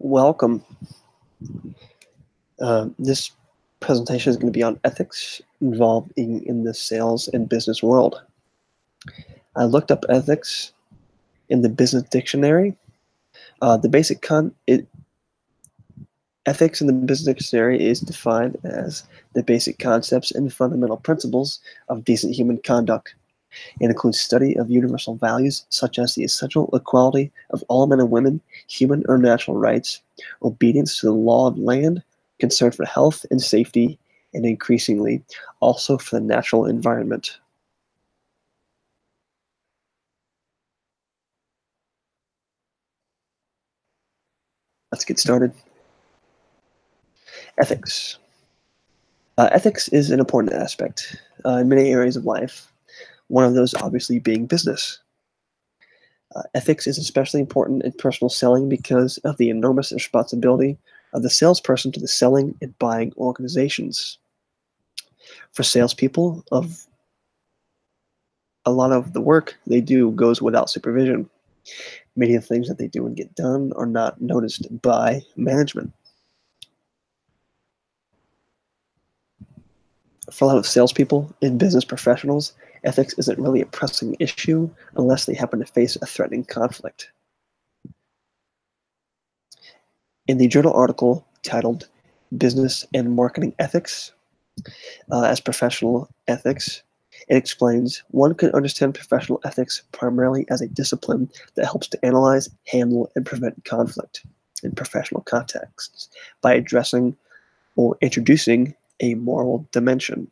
Welcome. This presentation is going to be on ethics involved in the sales and business world. I looked up ethics in the business dictionary. Ethics in the business dictionary is defined as the basic concepts and fundamental principles of decent human conduct. It includes study of universal values such as the essential equality of all men and women, human or natural rights, obedience to the law of land, concern for health and safety, and increasingly also for the natural environment. Let's get started. Ethics. Ethics is an important aspect in many areas of life, one of those obviously being business. Ethics is especially important in personal selling because of the enormous responsibility of the salesperson to the selling and buying organizations. For salespeople, a lot of the work they do goes without supervision. Many of the things that they do and get done are not noticed by management. For a lot of salespeople and business professionals, ethics isn't really a pressing issue unless they happen to face a threatening conflict. In the journal article titled Business and Marketing Ethics as Professional Ethics, it explains one can understand professional ethics primarily as a discipline that helps to analyze, handle, and prevent conflict in professional contexts by addressing or introducing a moral dimension.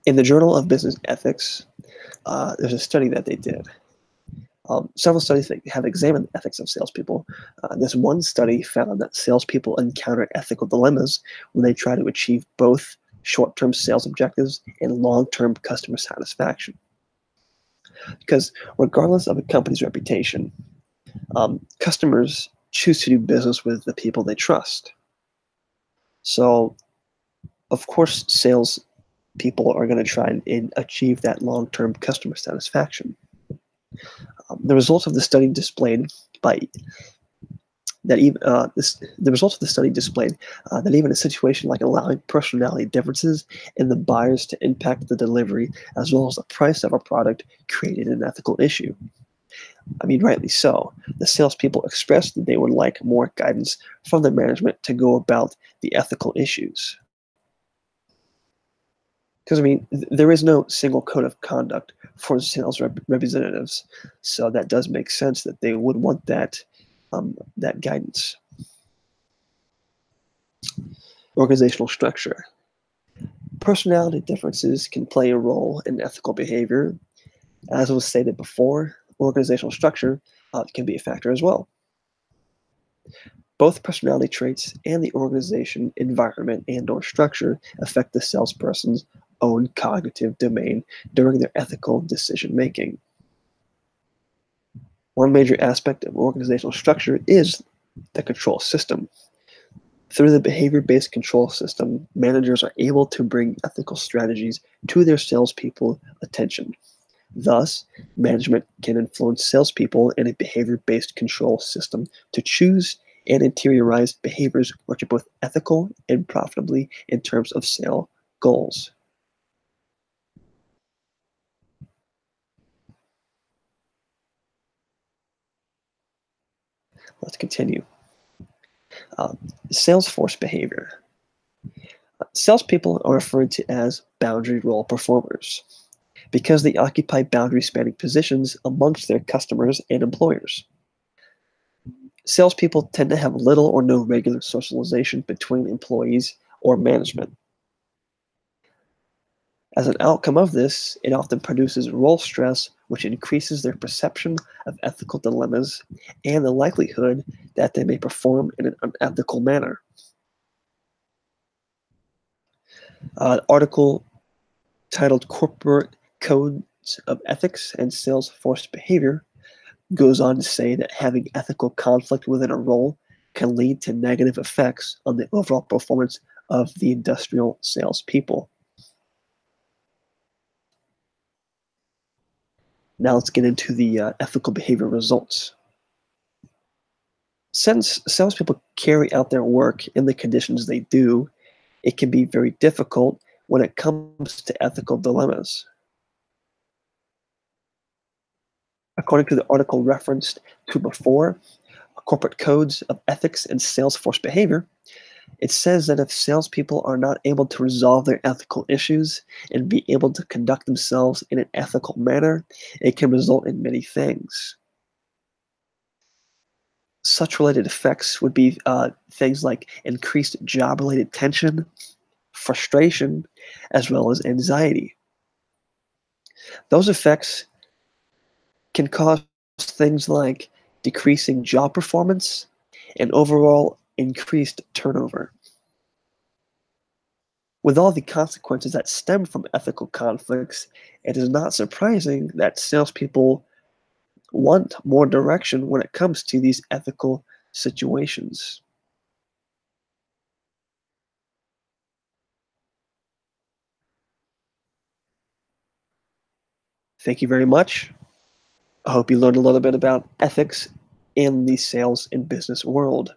In the Journal of Business Ethics, there's a study that they did. Several studies that have examined the ethics of salespeople. This one study found that salespeople encounter ethical dilemmas when they try to achieve both short-term sales objectives and long-term customer satisfaction. Because regardless of a company's reputation, customers choose to do business with the people they trust. So, of course, sales people are going to try and achieve that long-term customer satisfaction. The results of the study displayed that even a situation like allowing personality differences in the buyers to impact the delivery as well as the price of a product created an ethical issue. I mean, rightly so. The salespeople expressed that they would like more guidance from the management to go about the ethical issues. Because, I mean, there is no single code of conduct for sales representatives, so that does make sense that they would want that guidance. Organizational structure. Personality differences can play a role in ethical behavior. As was stated before, organizational structure can be a factor as well. Both personality traits and the organization, environment, and/or structure affect the salesperson's own cognitive domain during their ethical decision-making. One major aspect of organizational structure is the control system. Through the behavior-based control system, managers are able to bring ethical strategies to their salespeople's attention. Thus, management can influence salespeople in a behavior-based control system to choose and interiorize behaviors which are both ethical and profitably in terms of sale goals. Let's continue. Sales force behavior. Salespeople are referred to as boundary role performers because they occupy boundary spanning positions amongst their customers and employers. Salespeople tend to have little or no regular socialization between employees or management. As an outcome of this, it often produces role stress, which increases their perception of ethical dilemmas and the likelihood that they may perform in an unethical manner. Article titled Corporate Codes of Ethics and Sales Force Behavior goes on to say that having ethical conflict within a role can lead to negative effects on the overall performance of the industrial salespeople. Now let's get into the ethical behavior results. Since salespeople carry out their work in the conditions they do, it can be very difficult when it comes to ethical dilemmas. According to the article referenced to before, Corporate Codes of Ethics and Salesforce Behavior, it says that if salespeople are not able to resolve their ethical issues and be able to conduct themselves in an ethical manner, it can result in many things. Such related effects would be things like increased job related tension, frustration, as well as anxiety. Those effects can cause things like decreasing job performance and overall increased turnover. With all the consequences that stem from ethical conflicts, it is not surprising that salespeople want more direction when it comes to these ethical situations. Thank you very much. I hope you learned a little bit about ethics in the sales and business world.